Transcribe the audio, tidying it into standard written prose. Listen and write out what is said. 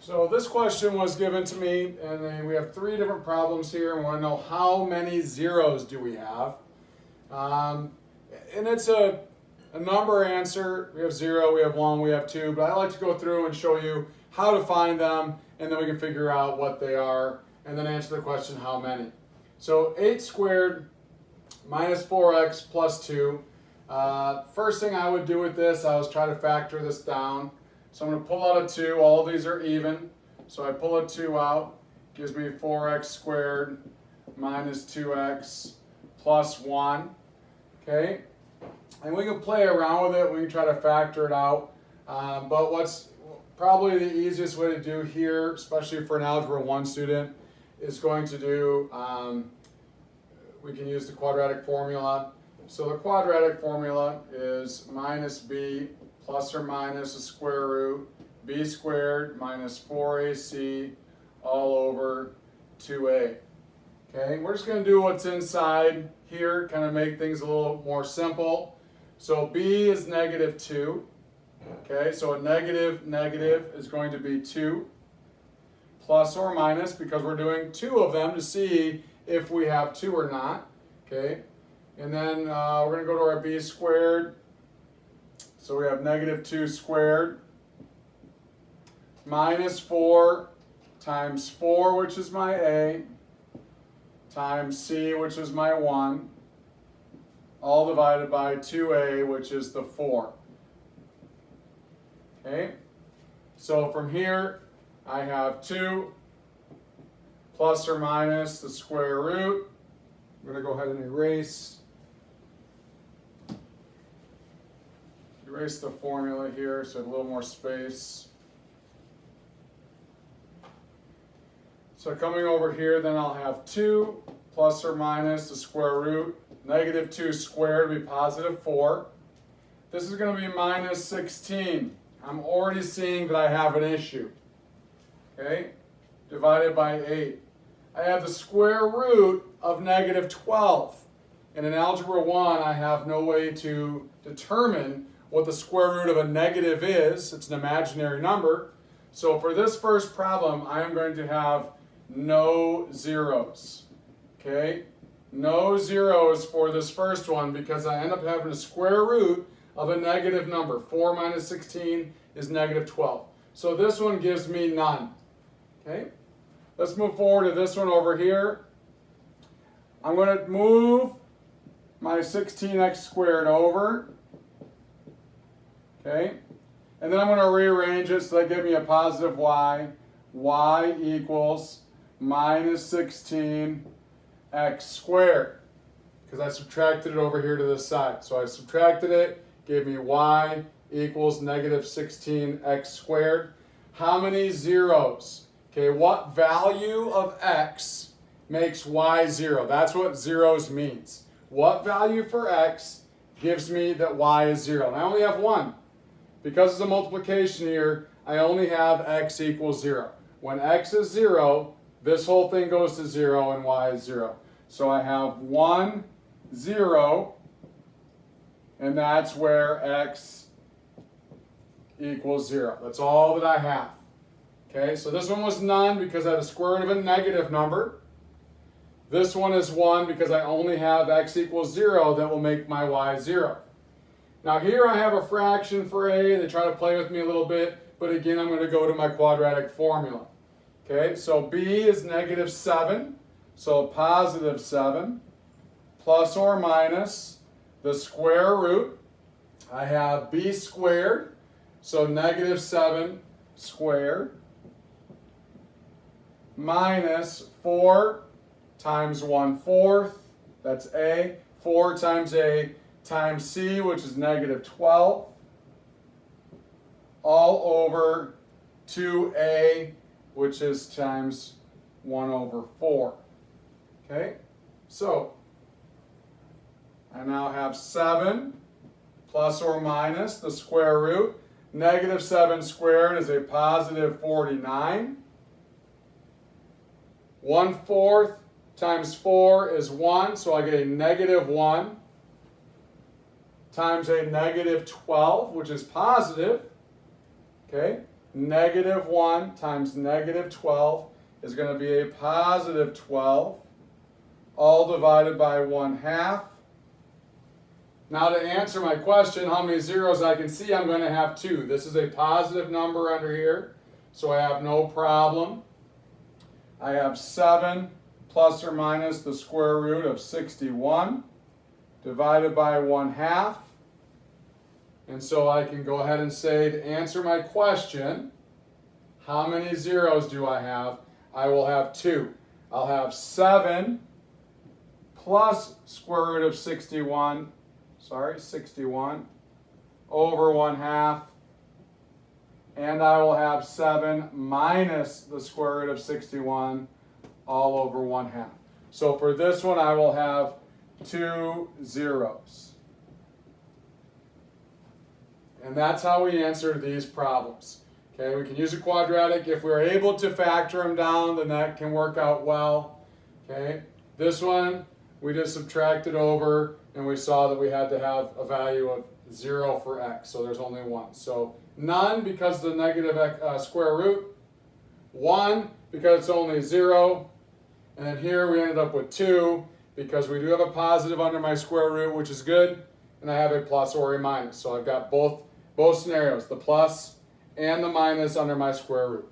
So this question was given to me, and then we have three different problems here, and we want to know how many zeros do we have. And it's a number answer. We have 0, we have 1, we have 2, but I like to go through and show you how to find them, and then we can figure out what they are, and then answer the question how many. So 8 squared minus 4x plus 2. First thing I would do with this, I was try to factor this down. So I'm going to pull out a 2. All of these are even. So I pull a 2 out. Gives me 4x squared minus 2x plus 1. Okay? And we can play around with it. We can try to factor it out. But what's probably the easiest way to do here, especially for an Algebra 1 student, is going to do, we can use the quadratic formula. So the quadratic formula is minus b plus or minus the square root b squared minus 4ac all over 2a. Okay, we're just going to do what's inside here, kind of make things a little more simple. So b is negative 2. Okay, so a negative is going to be 2 plus or minus, because we're doing 2 of them to see if we have 2 or not. Okay, and then we're going to go to our b squared. So we have negative 2 squared minus 4 times 4, which is my a, times c, which is my 1, all divided by 2a, which is the 4. Okay, so from here I have 2 plus or minus the square root. I'm going to go ahead and erase the formula here so I have a little more space. So coming over here, then I'll have 2 plus or minus the square root. Negative 2 squared would be positive 4. This is going to be minus 16. I'm already seeing that I have an issue. Okay, divided by 8. I have the square root of negative 12. And in Algebra 1, I have no way to determine what the square root of a negative is. It's an imaginary number. So for this first problem, I am going to have no zeros. Okay? No zeros for this first one because I end up having a square root of a negative number. 4 minus 16 is negative 12. So this one gives me none. Okay? Let's move forward to this one over here. I'm going to move my 16x squared over. Okay? And then I'm going to rearrange it so that gives me a positive y. Y equals minus 16x squared. Because I subtracted it over here to this side. So I subtracted it, gave me y equals negative 16x squared. How many zeros? Okay, what value of x makes y 0? That's what zeros means. What value for x gives me that y is 0? And I only have 1. Because it's a multiplication here, I only have x equals 0. When x is 0, this whole thing goes to 0 and y is 0. So I have 1, 0, and that's where x equals 0. That's all that I have. Okay, so this one was none because I have the square root of a negative number. This one is 1 because I only have x equals 0 that will make my y 0. Now here I have a fraction for a. They try to play with me a little bit, but again I'm going to go to my quadratic formula. Okay, so b is negative 7, so positive 7, plus or minus the square root. I have b squared, so negative 7 squared, minus 4 times 1/4, that's a, 4 times a times c, which is negative 12, all over 2a, which is times 1/4. Okay, so I now have 7 plus or minus the square root. Negative 7 squared is a positive 49. 1/4 times 4 is 1, so I get a negative 1 times a negative 12, which is positive. Okay, negative 1 times negative 12 is going to be a positive 12, all divided by 1/2. Now to answer my question, how many zeros I can see, I'm going to have 2. This is a positive number under here, so I have no problem. I have 7 plus or minus the square root of 61 divided by 1/2. And so I can go ahead and say, to answer my question, how many zeros do I have? I will have 2. I'll have 7 plus square root of 61 over 1/2. And I will have 7 minus the square root of 61 all over 1/2. So for this one, I will have 2 zeros. And that's how we answer these problems. Okay, we can use a quadratic. If we're able to factor them down, then that can work out well. Okay, this one, we just subtracted over, and we saw that we had to have a value of 0 for x, so there's only 1. So none because of the negative square root, 1 because it's only 0, and then here we ended up with 2 because we do have a positive under my square root, which is good, and I have a plus or a minus. So I've got both scenarios, the plus and the minus under my square root.